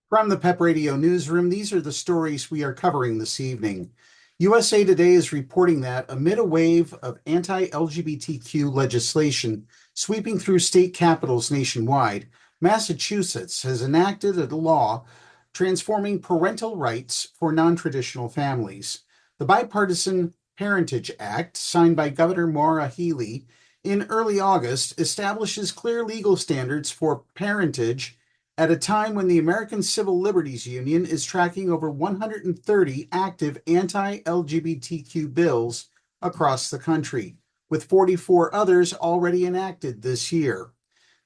From the Pep Radio Newsroom, these are the stories we are covering this evening. USA Today is reporting that amid a wave of anti-LGBTQ legislation sweeping through state capitals nationwide, Massachusetts has enacted a law transforming parental rights for non-traditional families. The bipartisan Parentage Act, signed by Governor Maura Healey in early August, establishes clear legal standards for parentage at a time when the American Civil Liberties Union is tracking over 130 active anti-LGBTQ bills across the country, with 44 others already enacted this year.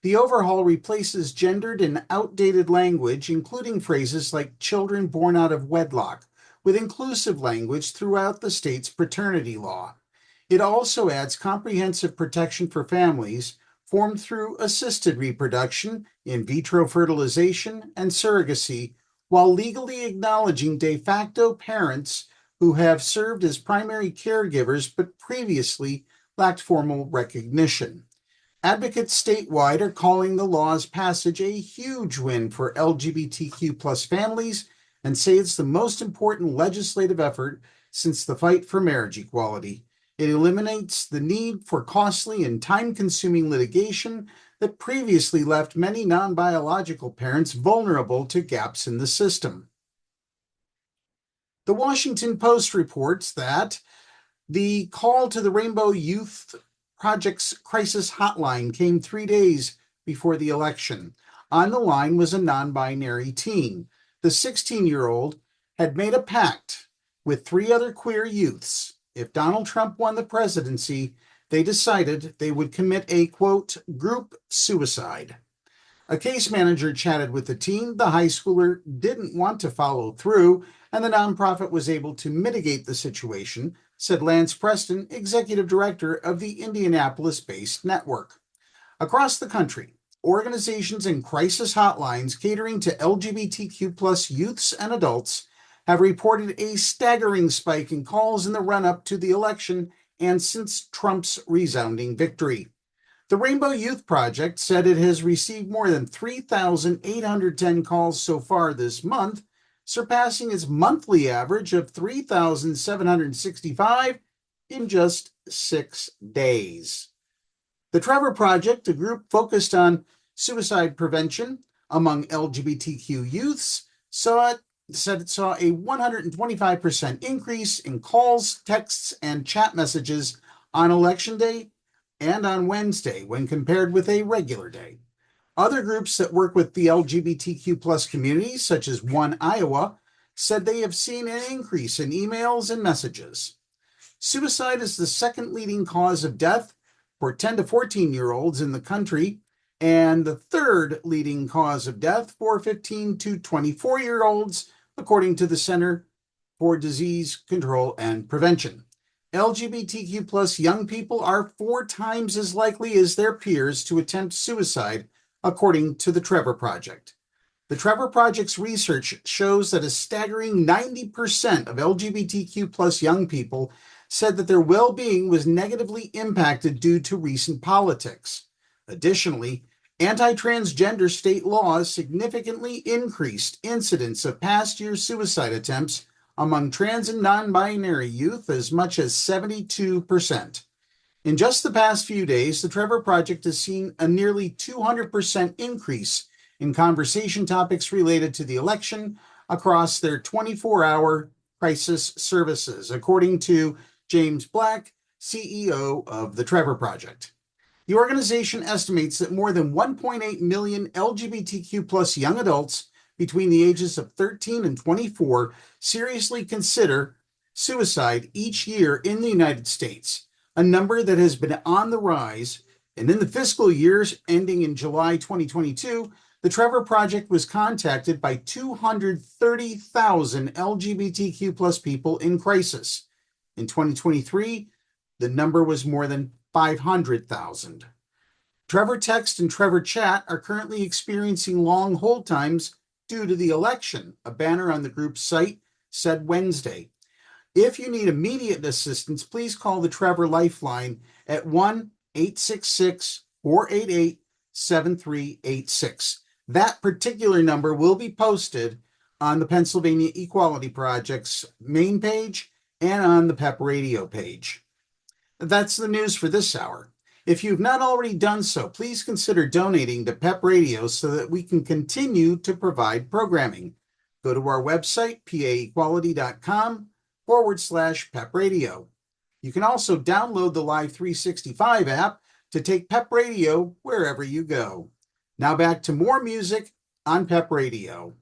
The overhaul replaces gendered and outdated language, including phrases like children born out of wedlock, with inclusive language throughout the state's paternity law. It also adds comprehensive protection for families formed through assisted reproduction, in vitro fertilization, and surrogacy, while legally acknowledging de facto parents who have served as primary caregivers but previously lacked formal recognition. Advocates statewide are calling the law's passage a huge win for LGBTQ plus families and say it's the most important legislative effort since the fight for marriage equality. It eliminates the need for costly and time-consuming litigation that previously left many non-biological parents vulnerable to gaps in the system. The Washington Post reports that the call to the Rainbow Youth Project's crisis hotline came 3 days before the election. On the line was a non-binary teen. The 16-year-old had made a pact with 3 other queer youths. If Donald Trump won the presidency, they decided they would commit a, quote, group suicide. A case manager chatted with the teen. The high schooler didn't want to follow through, and the nonprofit was able to mitigate the situation, said Lance Preston, executive director of the Indianapolis-based network. Across the country, organizations and crisis hotlines catering to LGBTQ plus youths and adults have reported a staggering spike in calls in the run-up to the election and since Trump's resounding victory. The Rainbow Youth Project said it has received more than 3,810 calls so far this month, surpassing its monthly average of 3,765 in just 6 days. The Trevor Project, a group focused on suicide prevention among LGBTQ youths, said it saw a 125% increase in calls, texts, and chat messages on Election Day and on Wednesday when compared with a regular day. Other groups that work with the LGBTQ plus community, such as One Iowa, said they have seen an increase in emails and messages. Suicide is the second leading cause of death for 10 to 14-year-olds in the country, and the third leading cause of death for 15 to 24-year-olds, according to the Center for Disease Control and Prevention. LGBTQ plus young people are 4 times as likely as their peers to attempt suicide, according to the Trevor Project. The Trevor Project's research shows that a staggering 90% of LGBTQ plus young people said that their well-being was negatively impacted due to recent politics. Additionally, anti-transgender state laws significantly increased incidents of past year suicide attempts among trans and non-binary youth as much as 72%. In just the past few days, the Trevor Project has seen a nearly 200% increase in conversation topics related to the election across their 24-hour crisis services, according to James Black, CEO of the Trevor Project. The organization estimates that more than 1.8 million LGBTQ plus young adults between the ages of 13 and 24 seriously consider suicide each year in the United States, a number that has been on the rise. And in the fiscal years ending in July 2022, the Trevor Project was contacted by 230,000 LGBTQ plus people in crisis. In 2023, the number was more than 500,000. Trevor Text and Trevor Chat are currently experiencing long hold times due to the election, a banner on the group's site said Wednesday. If you need immediate assistance, please call the Trevor Lifeline at 1-866-488-7386. That particular number will be posted on the Pennsylvania Equality Project's main page and on the PEP radio page. That's the news for this hour. If you've not already done so, please consider donating to PEP Radio so that we can continue to provide programming. Go to our website, paequality.com/PEP Radio. You can also download the Live 365 app to take PEP Radio wherever you go. Now back to more music on PEP Radio.